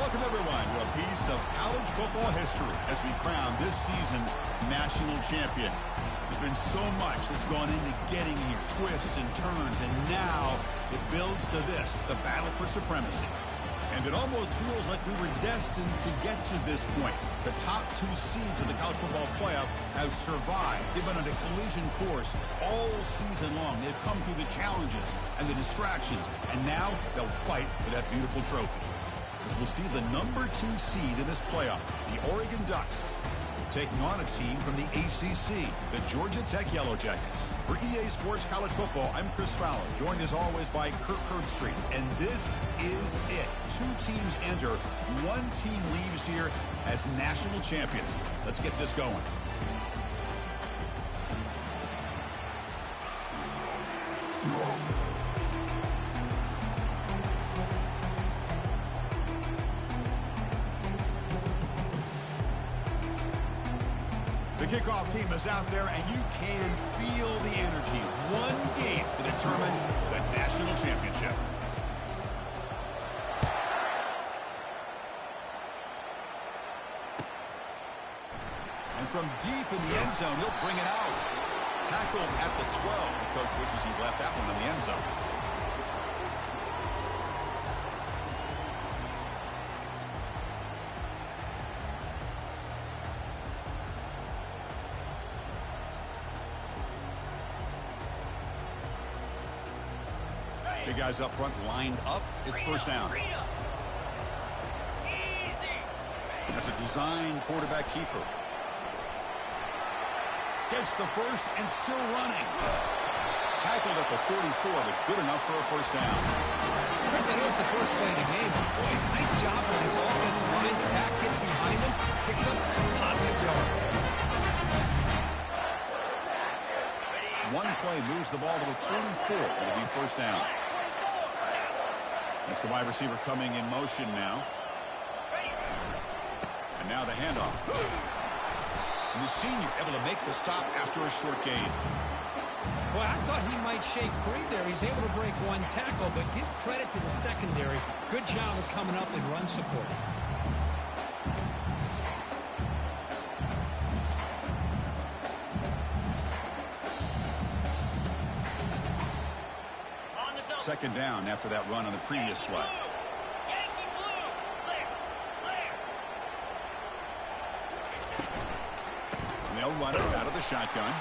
Welcome, everyone, to a piece of college football history as we crown this season's national champion. There's been so much that's gone into getting here, twists and turns, and now it builds to this, the battle for supremacy. And it almost feels like we were destined to get to this point. The top two seeds of the college football playoff have survived. They've been on a collision course all season long. They've come through the challenges and the distractions, and now they'll fight for that beautiful trophy. As we'll see the number 2 seed in this playoff, the Oregon Ducks, taking on a team from the ACC, the Georgia Tech Yellow Jackets. For EA Sports College Football, I'm Chris Fowler, joined as always by Kirk Herbstreit. And this is it. 2 teams enter, 1 team leaves here as national champions. Let's get this going. The kickoff team is out there, and you can feel the energy. 1 game to determine the national championship. And from deep in the end zone, he'll bring it out. Tackled at the 12. The coach wishes he left that one in the end zone. Big guys up front lined up. It's first down. That's a design quarterback keeper. Gets the first and still running. Tackled at the 44, but good enough for a first down. Chris, I know it's the first play of the game. Boy, nice job on this offensive line. The back gets behind him, picks up some positive yards. One play moves the ball to the 44. It'll be first down. That's the wide receiver coming in motion now. And now the handoff. And the senior able to make the stop after a short gain. Boy, I thought he might shake free there. He's able to break 1 tackle, but give credit to the secondary. Good job of coming up and run support. Second down after that run on the previous play. And they'll run it out of the shotgun.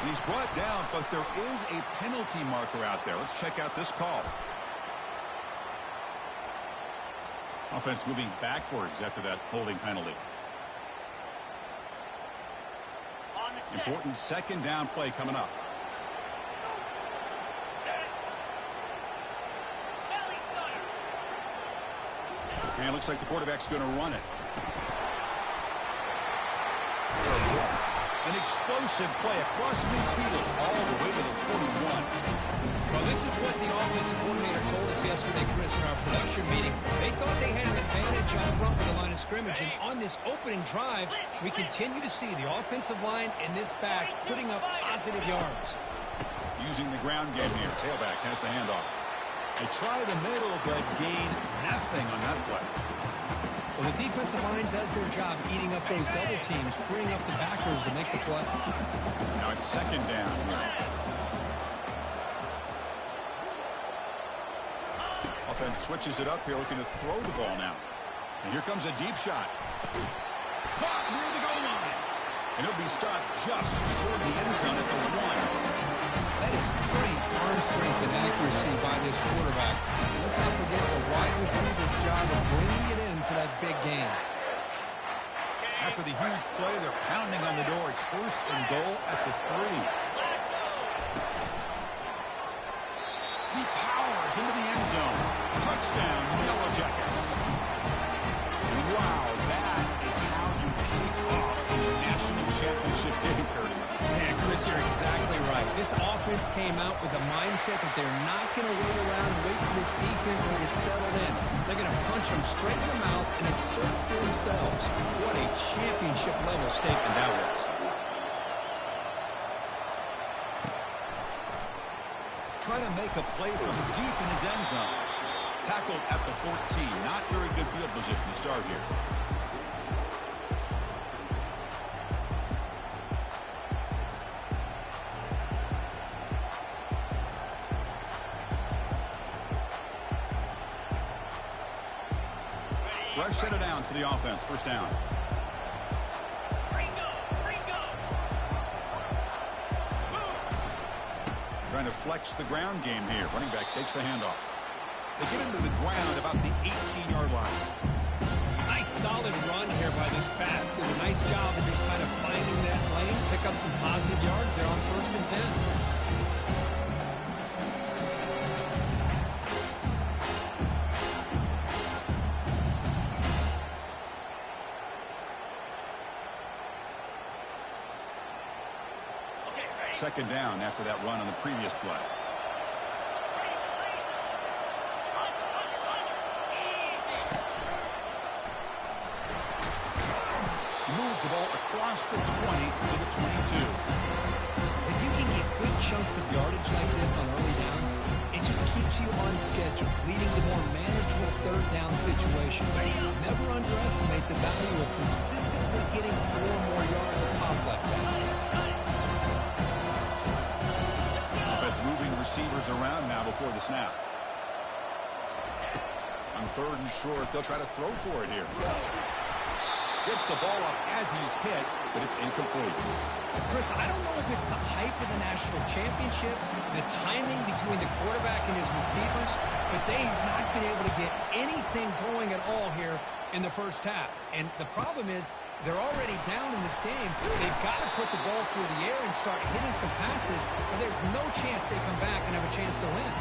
And he's brought down, but there is a penalty marker out there. Let's check out this call. Offense moving backwards after that holding penalty. Important second down play coming up. And it looks like the quarterback's going to run it. An explosive play across midfield all the way to the 41. Well, this is what the offensive coordinator told us yesterday, Chris, in our production meeting. They thought they had an advantage up front with the line of scrimmage, and on this opening drive, we continue to see the offensive line and this back putting up positive yards. Using the ground game here. Tailback has the handoff. They try the middle, but gain nothing on that play. Well, the defensive line does their job eating up those double teams, freeing up the backers to make the play. Now it's second down here. Offense switches it up here, looking to throw the ball now. And here comes a deep shot. Caught near the goal line. And he'll be stopped just short of the end zone at the 1. That is great arm strength and accuracy by this quarterback. Let's not forget the wide receiver's job of bringing it in for that big game. After the huge play, they're pounding on the door. It's first and goal at the 3. He powers into the end zone. Touchdown, Yellow Jackets. Wow, that is how you kick off a national championship game, Kurt. Man, Chris, you're exactly right. This offense came out with a mindset that they're not going to wait around and wait for this defense to get settled in. They're going to punch them straight in the mouth and assert for themselves. What a championship-level statement that was. Try to make a play from deep in his end zone. Tackled at the 14. Not very good field position to start here. Fresh set of downs for the offense. First down. Trying to flex the ground game here. Running back takes the handoff. They get him to the ground about the 18-yard line. Nice solid run here by this back. Did a nice job of just kind of finding that lane. Pick up some positive yards there on 1st and 10. Second down after that run on the previous play. He moves the ball across the 20 to the 22. If you can get good chunks of yardage like this on early downs, it just keeps you on schedule, leading to more manageable third down situations. Never underestimate the value of consistently getting 4 more yards of pop like that. Moving receivers around now before the snap. On 3rd and short, they'll try to throw for it here. Gets the ball up as he's hit, but it's incomplete. Chris, I don't know if it's the hype of the national championship, the timing between the quarterback and his receivers, but they have not been able to get anything going at all here in the first half. And the problem is they're already down in this game. They've got to put the ball through the air and start hitting some passes, or there's no chance they come back and have a chance to win.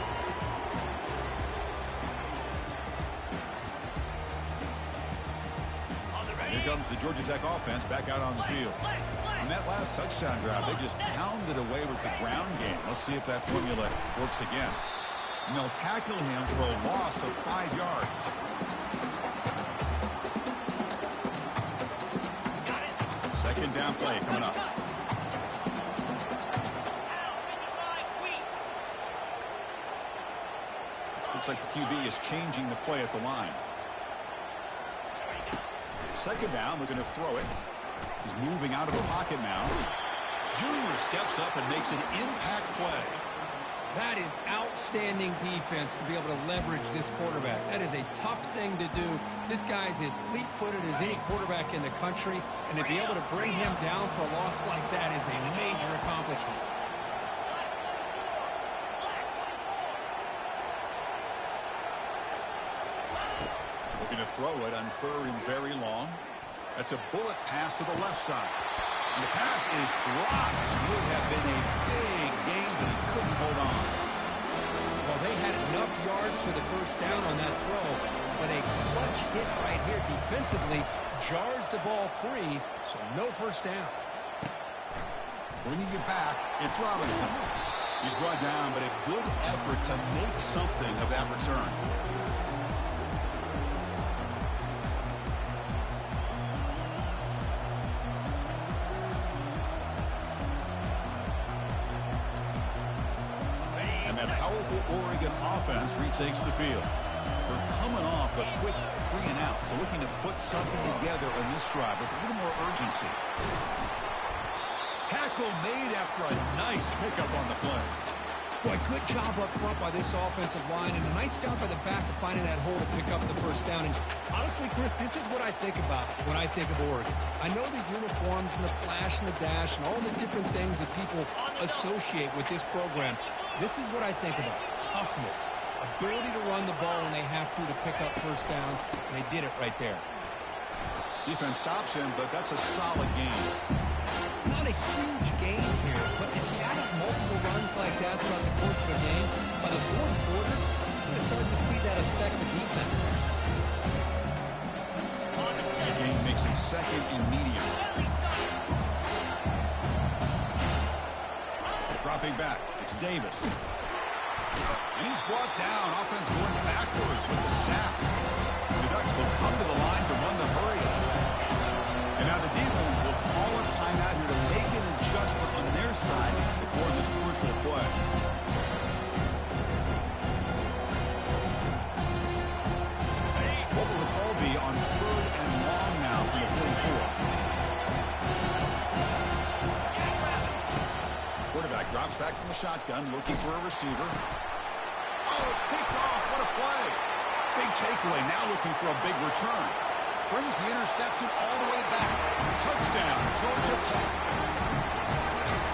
Here comes the Georgia Tech offense back out on the field. On that last touchdown drive, they just pounded away with the ground game. Let's see if that formula works again. And they'll tackle him for a loss of 5 yards. Second down play coming up. Looks like the QB is changing the play at the line. Second down, we're going to throw it. He's moving out of the pocket now. Junior steps up and makes an impact play. That is outstanding defense to be able to leverage this quarterback. That is a tough thing to do. This guy's as fleet-footed as any quarterback in the country, and to be able to bring him down for a loss like that is a major accomplishment. Looking to throw it on 3rd and very long. That's a bullet pass to the left side. And the pass is dropped. Would have been a big gain, but he couldn't hold on. Well, they had enough yards for the first down on that throw, but a clutch hit right here defensively jars the ball free, so no first down. Bringing it back, it's Robinson. He's brought down, but a good effort to make something of that return. Oregon offense retakes the field. They're coming off a quick 3-and-out, so looking to put something together in this drive with a little more urgency. Tackle made after a nice pickup on the play. Boy, good job up front by this offensive line, and a nice job by the back of finding that hole to pick up the first down. And honestly, Chris, this is what I think about when I think of Oregon. I know the uniforms and the flash and the dash and all the different things that people associate with this program. This is what I think about. Toughness. Ability to run the ball when they have to pick up first downs. And they did it right there. Defense stops him, but that's a solid game. It's not a huge game here, but if you add up multiple runs like that throughout the course of a game, by the 4th quarter, you're going to start to see that affect the defense. The game makes it 2nd and medium. Dropping back, it's Davis. And he's brought down. Offense going backwards with the sack. The Ducks will come to the line to run the hurry. And now the defense will call a timeout here to make an adjustment on their side before this crucial play. back from the shotgun, looking for a receiver. Oh, it's picked off. What a play. Big takeaway, now looking for a big return. Brings the interception all the way back. Touchdown, Georgia Tech.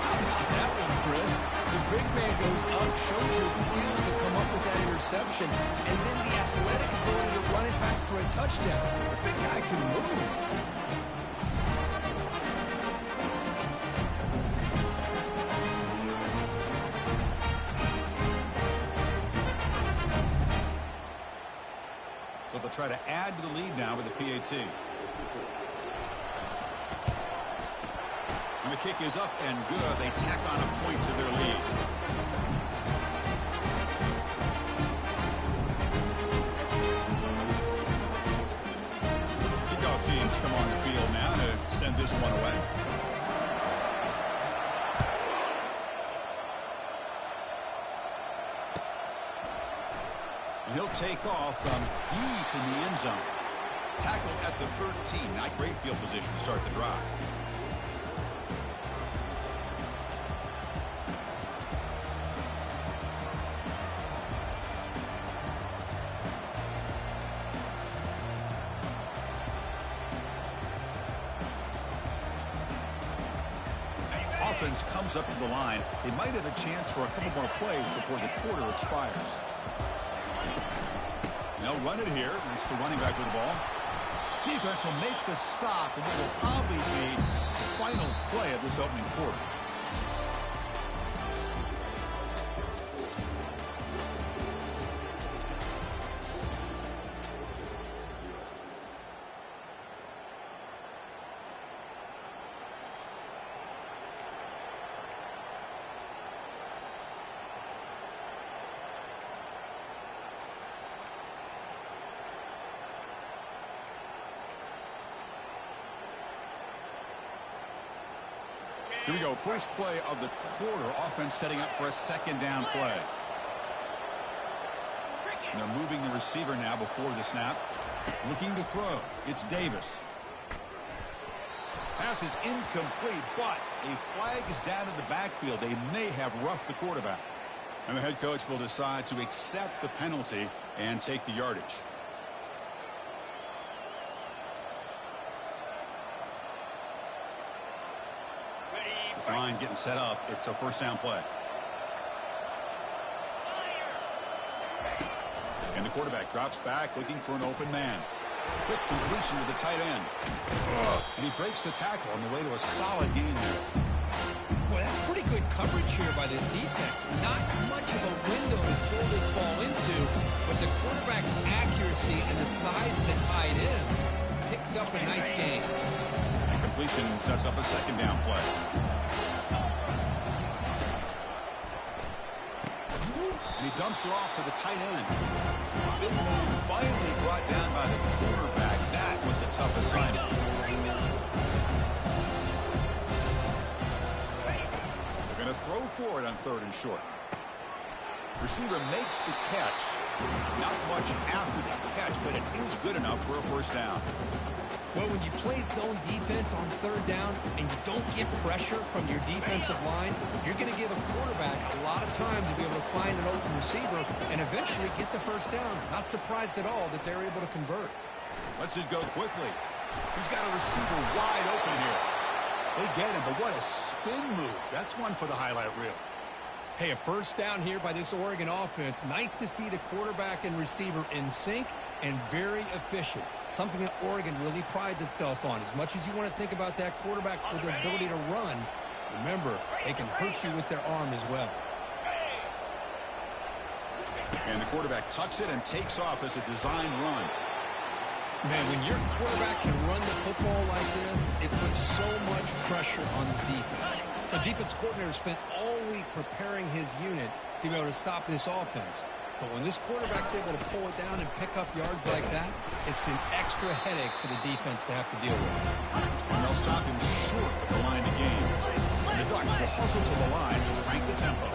How about that one, Chris? The big man goes up, shows his skill to come up with that interception, and then the athletic ability to run it back for a touchdown. The big guy can move. So they'll try to add to the lead now with the PAT. And the kick is up and good. They tack on a point to their lead. Kickoff teams come on the field now to send this one away. And he'll take off from deep in the end zone. Tackle at the 13. Not great field position to start the drive. Offense comes up to the line. They might have a chance for a couple more plays before the quarter expires. They'll run it here. It's the running back with the ball. Defense will make the stop, and that will probably be the final play of this opening quarter. Here we go. First play of the quarter. Offense setting up for a second down play. And they're moving the receiver now before the snap. Looking to throw. It's Davis. Pass is incomplete, but a flag is down in the backfield. They may have roughed the quarterback. And the head coach will decide to accept the penalty and take the yardage. This line getting set up. It's a first down play. And the quarterback drops back looking for an open man. Quick completion to the tight end. And he breaks the tackle on the way to a solid gain there. Boy, that's pretty good coverage here by this defense. Not much of a window to throw this ball into, but the quarterback's accuracy and the size of the tight end picks up a nice gain. And completion sets up a second down play. And he dumps it off to the tight end. Big move finally brought down by the quarterback. That was a tough assignment. They're going to throw for it on third and short. Receiver makes the catch. Not much after the catch, but it is good enough for a first down. Well, when you play zone defense on third down and you don't get pressure from your defensive line, you're going to give a quarterback a lot of time to be able to find an open receiver and eventually get the first down. Not surprised at all that they're able to convert. Lets it go quickly. He's got a receiver wide open here. They get him, but what a spin move. That's one for the highlight reel. Hey, a first down here by this Oregon offense. Nice to see the quarterback and receiver in sync and very efficient. Something that Oregon really prides itself on. As much as you want to think about that quarterback with their ability to run, remember, they can hurt you with their arm as well. And the quarterback tucks it and takes off as a design run. Man, when your quarterback can run the football like this, it puts so much pressure on the defense. The defense coordinator spent all week preparing his unit to be able to stop this offense. But when this quarterback's able to pull it down and pick up yards like that, it's an extra headache for the defense to have to deal with. And they'll stop him short of the line to gain. And the Ducks will hustle to the line to crank the tempo.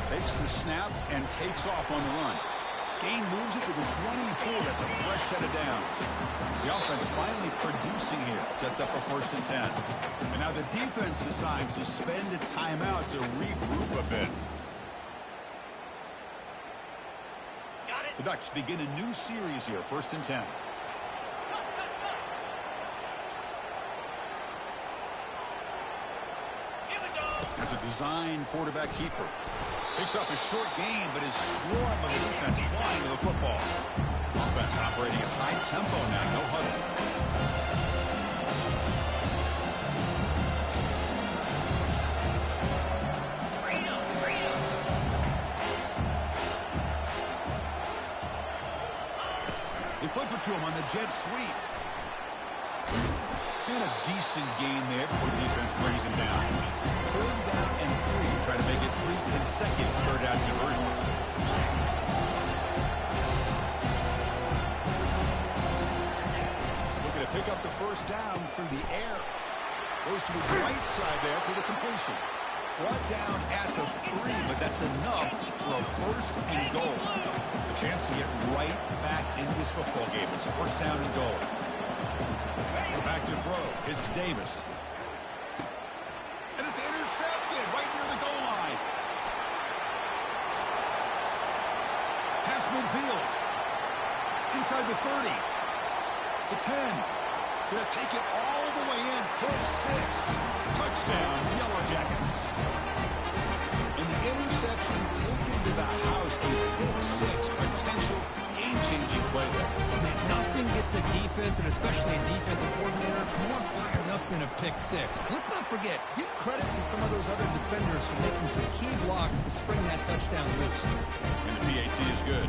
Takes the snap and takes off on the run. Gain moves it to the 24. That's a fresh set of downs. The offense finally producing here. Sets up a 1st and 10. And now the defense decides to spend a timeout to regroup a bit. The Ducks begin a new series here. 1st and 10. As a design quarterback keeper. Picks up a short gain, but his swarm of the defense flying to the football. Offense operating at high tempo now. No huddle. They flip it to him on the jet sweep. And a decent gain there before the defense brings him down. 3rd down and 3. Try to make it 3 consecutive 3rd down conversions. Looking to pick up the 1st down through the air. Goes to his right side there for the completion. Brought down at the 3, but that's enough for a 1st and goal. A chance to get right back into this football game. It's 1st down and goal. Back to throw. It's Davis. And it's intercepted right near the goal line. Pass midfield. Inside the 30. The 10. Going to take it all the way in. Pick 6. Touchdown, Yellow Jackets. And the interception taken to the house. A pick 6. Potential game-changing play there. Man, nothing gets a defense, and especially a defensive coordinator, more fired up than a pick 6. Let's not forget, give credit to some of those other defenders for making some key blocks to spring that touchdown loose. And the PAT is good.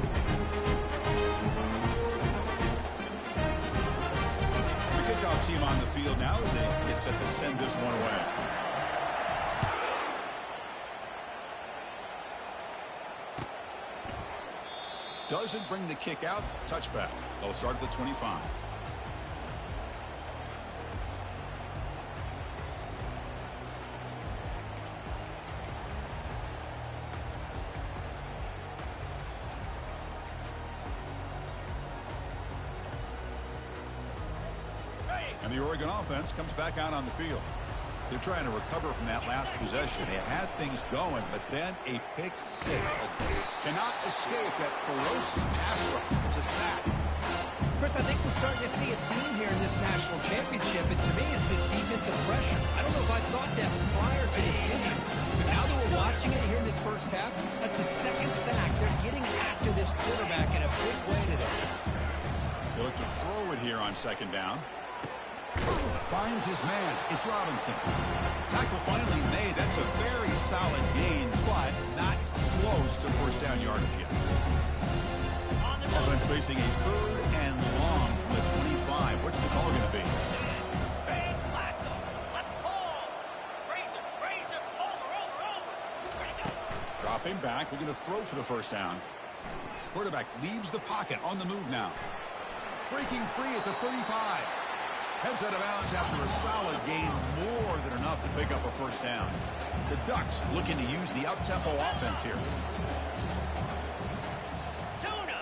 The kickoff team on the field now as they get set to send this one away. Doesn't bring the kick out. Touchback. They'll start at the 25. And the Oregon offense comes back out on the field. They're trying to recover from that last possession. They had things going, but then a pick 6. Cannot escape that ferocious pass rush. It's a sack. Chris, I think we're starting to see a theme here in this national championship, and to me it's this defensive pressure. I don't know if I thought that prior to this game, but now that we're watching it here in this 1st half, that's the 2nd sack. They're getting after this quarterback in a big way today. They look to throw it here on 2nd down. Finds his man. It's Robinson. Tackle finally made. That's a very solid gain, but not close to 1st down yardage yet. Offense facing a 3rd and long from the 25. What's the call going to be? Dropping back. Looking to throw for the 1st down. Quarterback leaves the pocket on the move now. Breaking free at the 35. Heads out of bounds after a solid gain, more than enough to pick up a 1st down. The Ducks looking to use the up-tempo offense here. Tuna,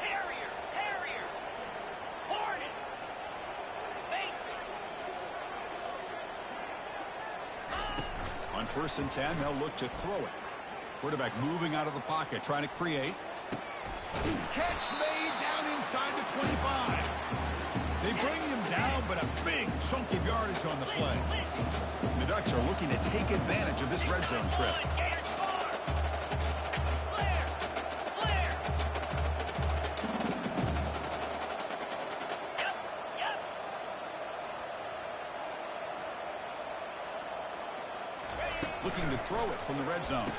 Terrier, Hornet, Mason. On 1st and 10, they'll look to throw it. Quarterback moving out of the pocket, trying to create. Catch made down inside the 25. They bring him down, but a big chunk of yardage on the play. The Ducks are looking to take advantage of this red zone trip. Looking to throw it from the red zone.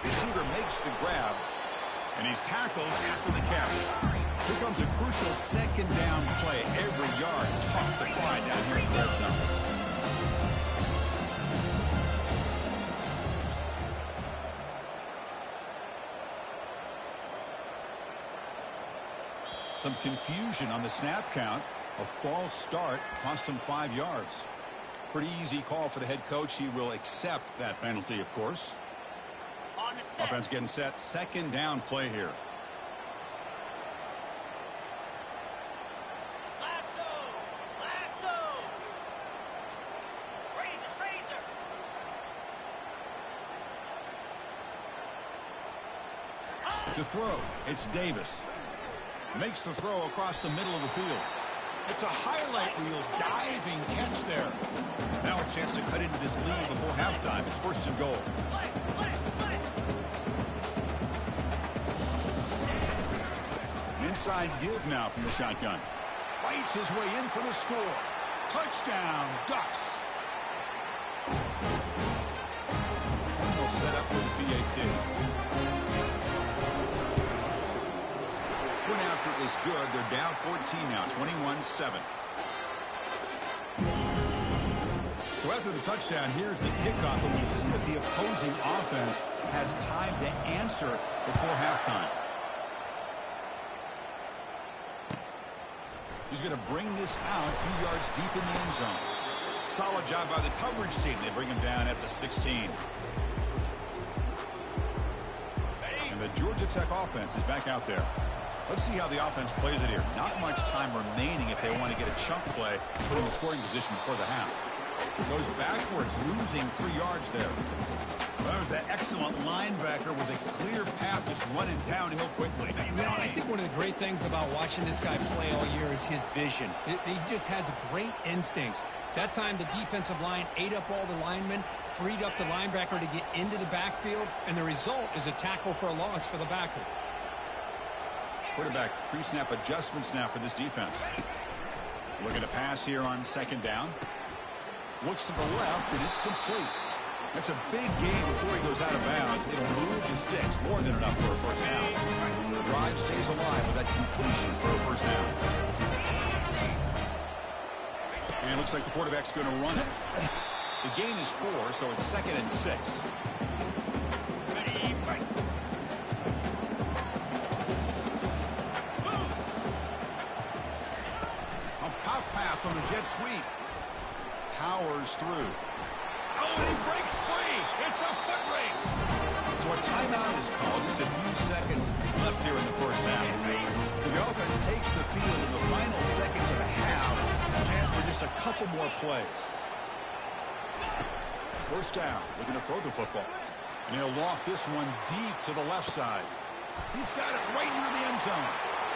Receiver makes the grab, and he's tackled after the catch. Here comes a crucial 2nd down play. Every yard tough to find down here in the red zone. Some confusion on the snap count. A false start cost him 5 yards. Pretty easy call for the head coach. He will accept that penalty, of course. On the Offense getting set. Second down play here. Lasso. Razor. To throw, it's Davis. Makes the throw across the middle of the field. It's a highlight reel diving catch there. Now a chance to cut into this lead before halftime. It's first and goal. An inside give now from the shotgun. Fights his way in for the score. Touchdown, Ducks. We'll set up with the PAT. One after is good. They're down 14 now, 21-7. So after the touchdown, here's the kickoff, and we'll see if the opposing offense has time to answer before halftime. He's going to bring this out a few yards deep in the end zone. Solid job by the coverage team. They bring him down at the 16. And the Georgia Tech offense is back out there. Let's see how the offense plays it here. Not much time remaining if they want to get a chunk play, put him in scoring position before the half. Goes backwards, losing 3 yards there. Well, that was that excellent linebacker with a clear path just running downhill quickly. You know, I think one of the great things about watching this guy play all year is his vision. He just has great instincts. That time the defensive line ate up all the linemen, freed up the linebacker to get into the backfield, and the result is a tackle for a loss for the backer. Quarterback pre-snap adjustments now for this defense. Looking to pass here on second down. Looks to the left, and it's complete. That's a big gain before he goes out of bounds. It'll move the sticks, more than enough for a first down. The drive stays alive with that completion for a first down. And it looks like the quarterback's going to run it. The gain is 4, so it's 2nd and 6. A pop pass on the jet sweep. Powers through. Oh, and he breaks free. It's a foot race. So a timeout is called. Just a few seconds left here in the first half. So the offense takes the field in the final seconds of the half. A chance for just a couple more plays. First down. Looking to throw the football. And he'll loft this one deep to the left side. He's got it right near the end zone.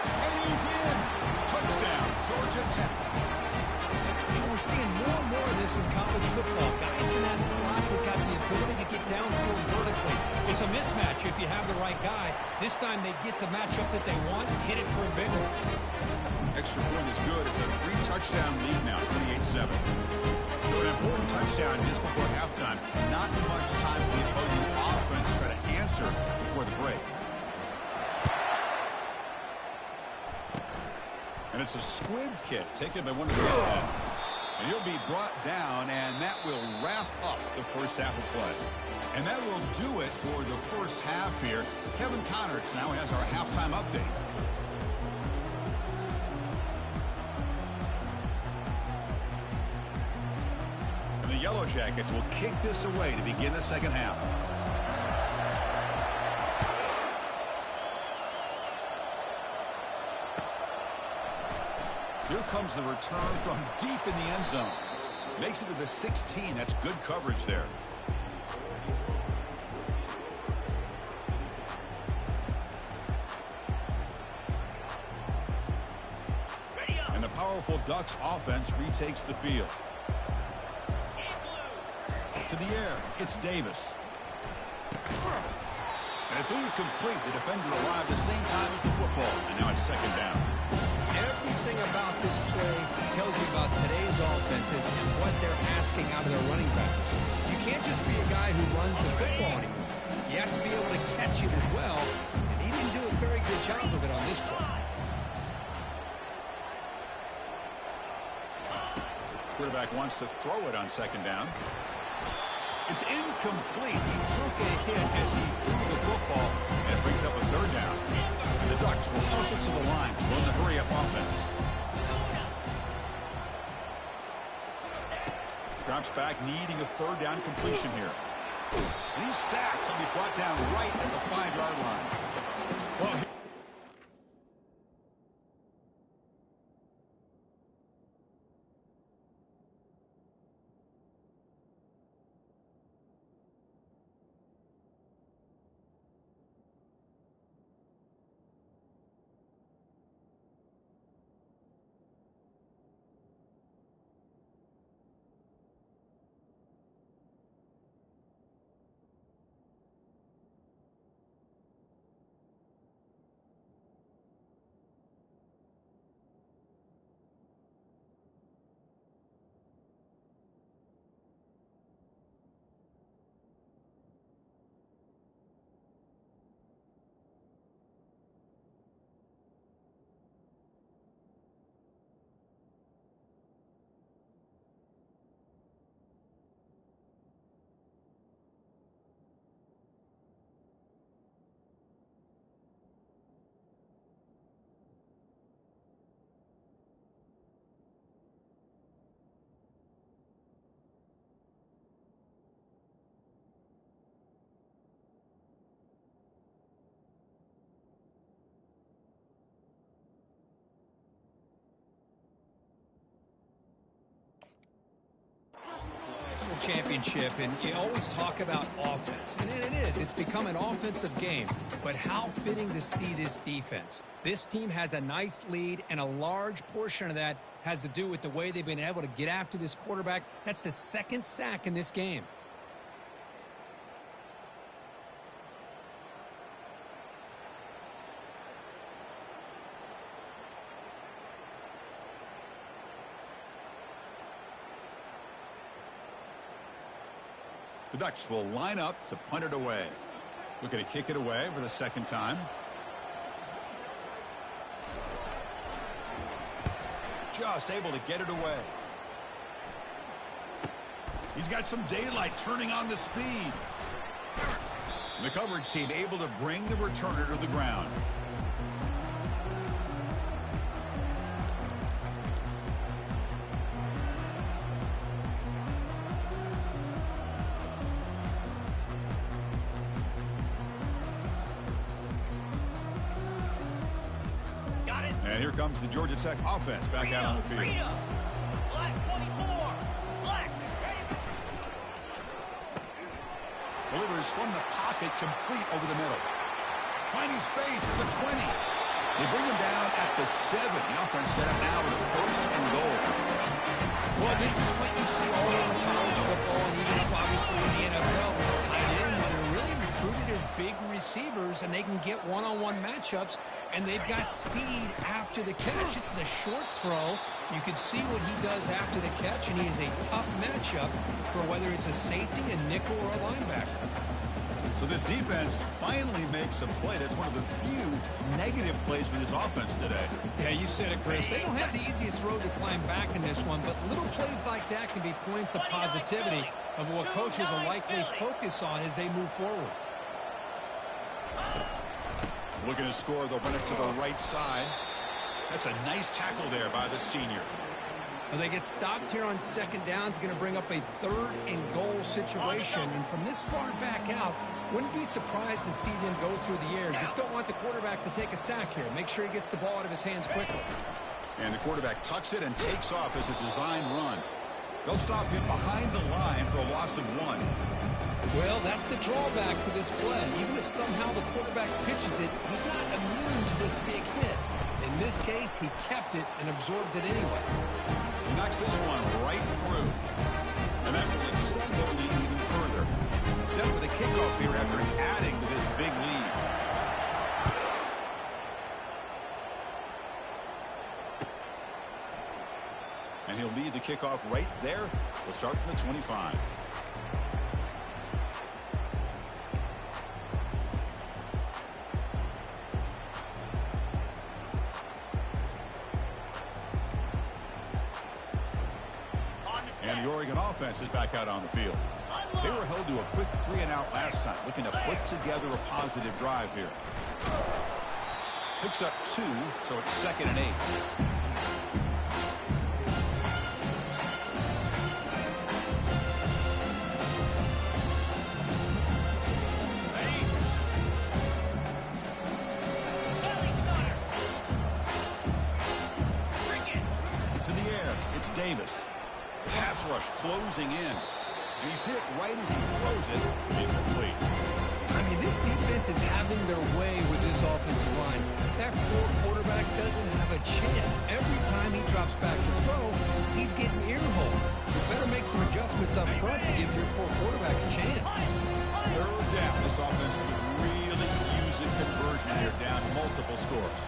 And he's in. Touchdown, Georgia Tech. We're seeing more and more of this in college football. Guys in that slot that got the ability to get downfield vertically. It's a mismatch if you have the right guy. This time they get the matchup that they want, hit it for a big one. Extra point is good. It's a 3-touchdown lead now, 28-7. So an important touchdown just before halftime. Not much time for the opposing offense to try to answer before the break. And it's a squib kick taken by one of the men. And he'll be brought down, and that will wrap up the first half of play. And that will do it for the first half here. Kevin Connerts now has our halftime update. And the Yellow Jackets will kick this away to begin the second half. Here comes the return from deep in the end zone. Makes it to the 16. That's good coverage there. And the powerful Ducks offense retakes the field. To the air, it's Davis. And it's incomplete. The defender arrived the same time as the football. And now it's second down. Everything about this play tells you about today's offenses and what they're asking out of their running backs. You can't just be a guy who runs the football anymore. You have to be able to catch it as well, and he didn't do a very good job of it on this play. Quarterback wants to throw it on second down. It's incomplete. He took a hit as he threw the football, and it brings up a third down. And the Ducks will force it to the line to run the hurry-up offense. Drops back, needing a third down completion here. And he's sacked. He'll be brought down right at the 5-yard line. Well, championship, and you always talk about offense, and it is. It's become an offensive game, but how fitting to see this defense. This team has a nice lead, and a large portion of that has to do with the way they've been able to get after this quarterback. That's the second sack in this game. The Ducks will line up to punt it away. Looking to kick it away for the second time. Just able to get it away. He's got some daylight turning on the speed. The coverage team able to bring the returner to the ground. And here comes the Georgia Tech offense back out on the field. Black 24. Black. Delivers from the pocket, complete over the middle. Finding space at the 20. They bring him down at the 7. The offense set up now with a 1st and goal. Well, this is what you see all over college football and even obviously in the NFL. These tight ends are really recruited as big receivers, and they can get one-on-one matchups, and they've got speed after the catch. This is a short throw. You can see what he does after the catch, and he is a tough matchup for whether it's a safety, a nickel, or a linebacker. So this defense finally makes a play. That's one of the few negative plays for this offense today. Yeah, you said it, Chris. They don't have the easiest road to climb back in this one, but little plays like that can be points of positivity of what coaches will likely focus on as they move forward. Looking to score, they'll run it to the right side. That's a nice tackle there by the senior. Well, they get stopped here on second down. It's going to bring up a 3rd and goal situation. And from this far back out, wouldn't be surprised to see them go through the air. Just don't want the quarterback to take a sack here. Make sure he gets the ball out of his hands quickly. And the quarterback tucks it and takes off as a design run. They'll stop him behind the line for a loss of 1. Well, that's the drawback to this play. Even if somehow the quarterback pitches it, he's not immune to this big hit. In this case, he kept it and absorbed it anyway. He knocks this one right through. And that will extend their lead even further. Set for the kickoff here after adding to this big lead. And he'll lead the kickoff right there. We'll start from the 25. And the Oregon offense is back out on the field. They were held to a quick 3-and-out last time, looking to put together a positive drive here. Picks up 2, so it's 2nd and 8. It's Davis. Pass rush closing in. And he's hit right as he throws it. Incomplete. I mean, this defense is having their way with this offensive line. That poor quarterback doesn't have a chance. Every time he drops back to throw, he's getting ear-holed. You better make some adjustments up front to give your poor quarterback a chance. Third down. This offense could really use a conversion here, down multiple scores.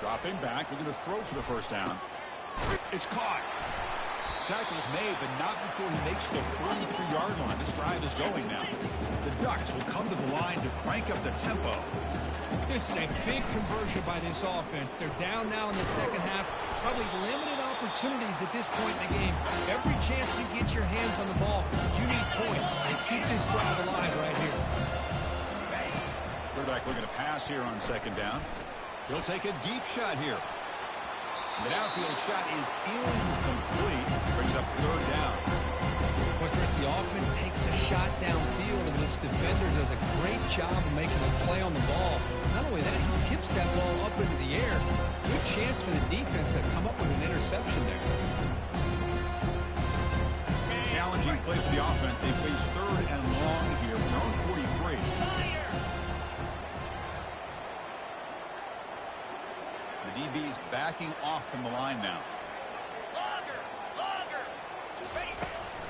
Dropping back, looking to throw for the first down. It's caught. Tackle's made, but not before he makes the 43-yard line. This drive is going now. The Ducks will come to the line to crank up the tempo. This is a big conversion by this offense. They're down now in the second half. Probably limited opportunities at this point in the game. Every chance you get your hands on the ball, you need points. And keep this drive alive right here. Quarterback looking to pass here on second down. He'll take a deep shot here. The downfield shot is incomplete. Brings up third down. Well, Chris, the offense takes a shot downfield, and this defender does a great job of making a play on the ball. Not only that, he tips that ball up into the air. Good chance for the defense to come up with an interception there. Challenging play for the offense. They face third and long here from their own 43. The DB's backing off from the line now. Longer.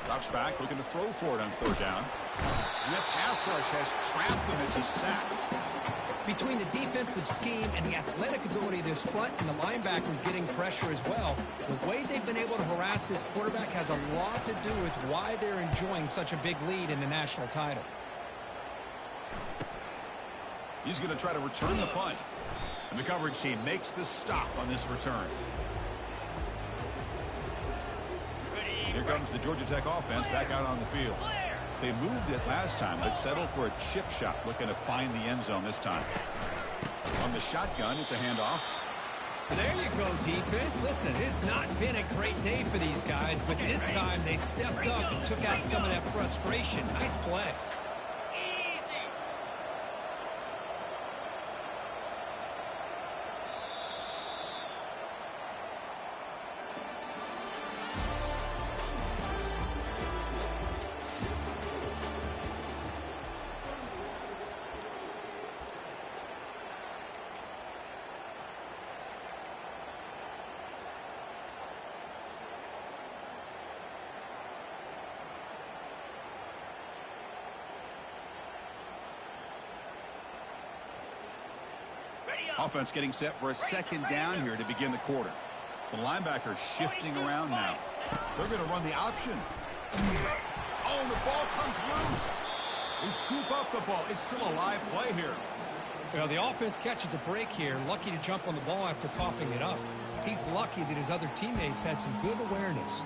Drops back, looking to throw for it on third down. And that pass rush has trapped him. It's a sack. Between the defensive scheme and the athletic ability of this front and the linebackers getting pressure as well, the way they've been able to harass this quarterback has a lot to do with why they're enjoying such a big lead in the national title. He's going to try to return the punt. And the coverage team makes the stop on this return. Here comes the Georgia Tech offense back out on the field. They moved it last time, but settled for a chip shot, looking to find the end zone this time. On the shotgun, it's a handoff. There you go, defense. Listen, it's not been a great day for these guys, but this time they stepped up and took out some of that frustration. Nice play. Offense getting set for a second down here to begin the quarter. The linebacker shifting around now. They're going to run the option. Oh, the ball comes loose. They scoop up the ball. It's still a live play here. Well, the offense catches a break here. Lucky to jump on the ball after coughing it up. He's lucky that his other teammates had some good awareness.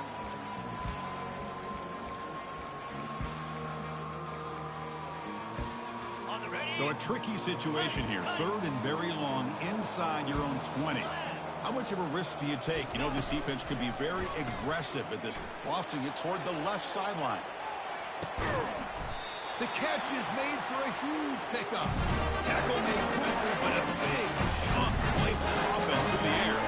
So a tricky situation here. Third and very long inside your own 20. How much of a risk do you take? You know, this defense could be very aggressive at this, lofting it toward the left sideline. The catch is made for a huge pickup. Tackle made quickly, but a big chunk play for this offense through the air.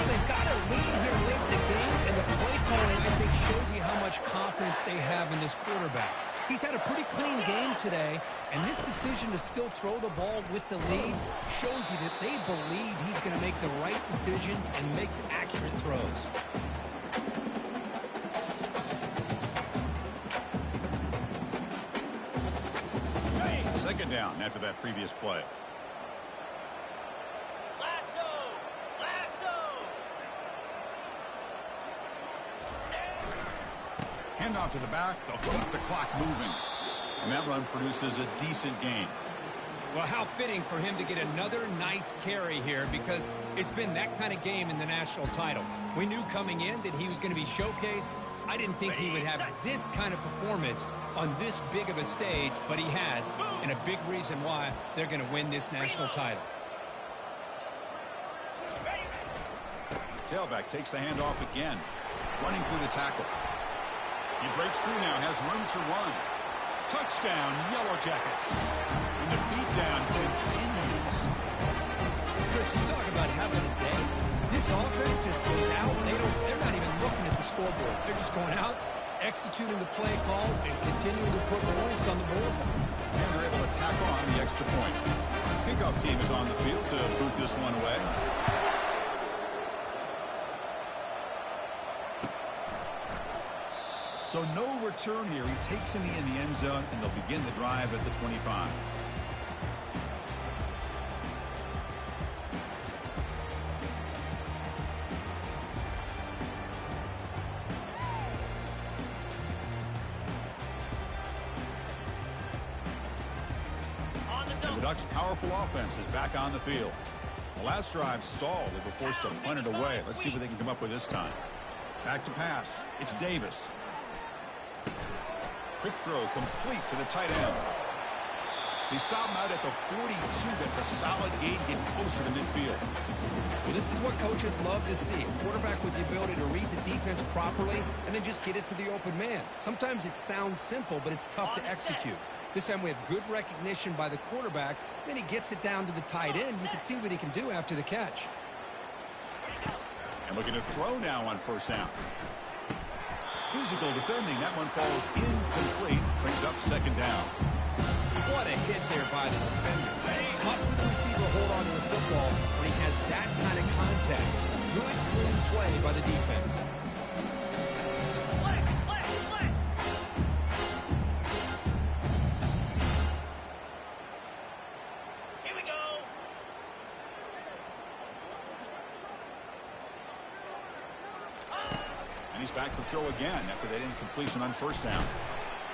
They've got a lead here late in the game, and the play calling, I think, shows you how much confidence they have in this quarterback. He's had a pretty clean game today, and this decision to still throw the ball with the lead shows you that they believe he's going to make the right decisions and make accurate throws. Second down after that previous play. Handoff to the back. They'll keep the clock moving. And that run produces a decent gain. Well, how fitting for him to get another nice carry here, because it's been that kind of game in the national title. We knew coming in that he was going to be showcased. I didn't think he would have this kind of performance on this big of a stage, but he has, and a big reason why they're going to win this national title. Tailback takes the handoff again, running through the tackle. He breaks through now, has room to run. Touchdown, Yellow Jackets. And the beatdown continues. Chris, you talk about having a day. This offense just goes out. They're not even looking at the scoreboard. They're just going out, executing the play call, and continuing to put points on the board. And they're able to tack on the extra point. Kickoff team is on the field to boot this one away. So no return here. He takes it in the end zone, and they'll begin the drive at the 25. The Ducks' powerful offense is back on the field. The last drive stalled. They were forced to punt it away. Let's see what they can come up with this time. Back to pass. It's Davis. Quick throw complete to the tight end. They stop him out at the 42. That's a solid gain, getting closer to midfield. Well, this is what coaches love to see. A quarterback with the ability to read the defense properly and then just get it to the open man. Sometimes it sounds simple, but it's tough to execute. This time we have good recognition by the quarterback. Then he gets it down to the tight end. You can see what he can do after the catch. And looking to throw now on first down. Physical defending. That one falls incomplete. Brings up second down. What a hit there by the defender. Tough for the receiver to hold on to the football when he has that kind of contact. Good, clean play by the defense. Here we go. And he's back to throw again after that incompletion on first down.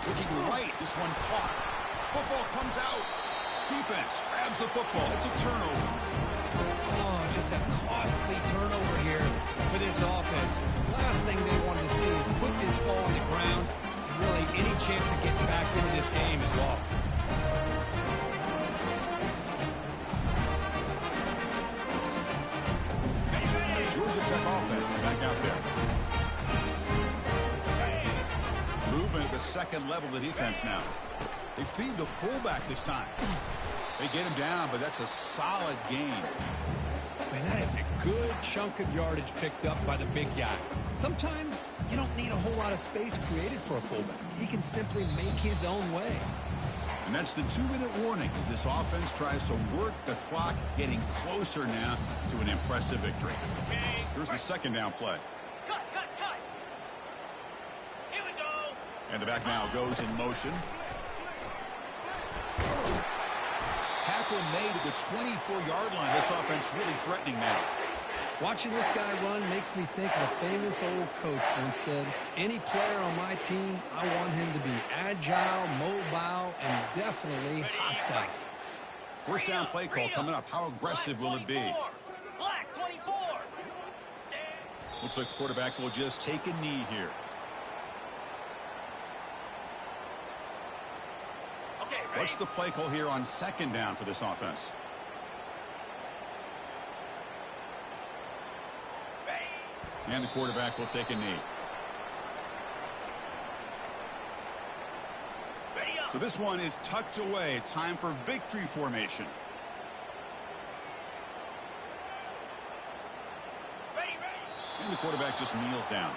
Looking right. This one caught. Football comes out. Defense grabs the football. It's a turnover. Oh, just a costly turnover here for this offense. Last thing they wanted to see is put this ball on the ground, and really any chance of getting back into this game is lost. Georgia Tech offense is back out there. Movement at the second level of the defense now. They feed the fullback this time. They get him down, but that's a solid gain. Man, that is a good chunk of yardage picked up by the big guy. Sometimes you don't need a whole lot of space created for a fullback. He can simply make his own way. And that's the 2-minute warning as this offense tries to work the clock, getting closer now to an impressive victory. Here's the second down play. Cut. Here we go. And the back now goes in motion. Tackle made at the 24-yard line. This offense really threatening now. Watching this guy run makes me think of a famous old coach once said, any player on my team, I want him to be agile, mobile, and definitely hostile. First down play call coming up. How aggressive will it be? Black 24. Looks like the quarterback will just take a knee here. Okay, ready? What's the play call here on second down for this offense? And the quarterback will take a knee. Ready up. So this one is tucked away. Time for victory formation. Ready. And the quarterback just kneels down.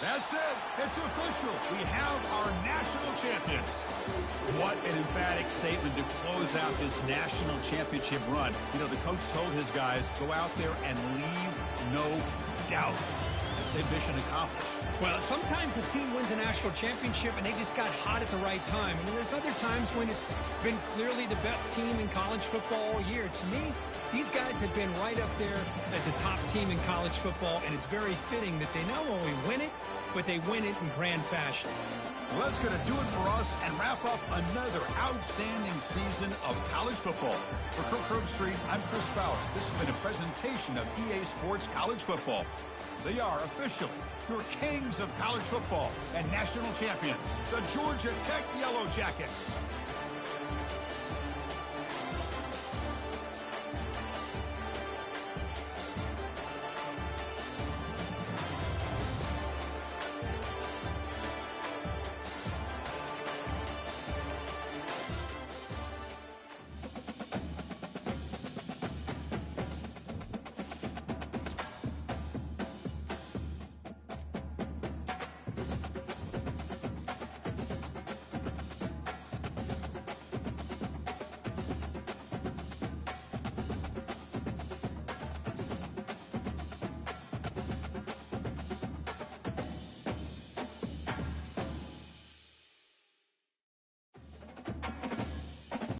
That's it. It's official. We have our national champions. What an emphatic statement to close out this national championship run. You know, the coach told his guys, go out there and leave no doubt. Say mission accomplished. Well, sometimes a team wins a national championship and they just got hot at the right time. And there's other times when it's been clearly the best team in college football all year. To me, these guys have been right up there as a top team in college football, and it's very fitting that they not only win it, but they win it in grand fashion. Well, that's going to do it for us and wrap up another outstanding season of college football. For Kirk Herbstreit, I'm Chris Fowler. This has been a presentation of EA Sports College Football. They are officially your kings of college football and national champions, the Georgia Tech Yellow Jackets.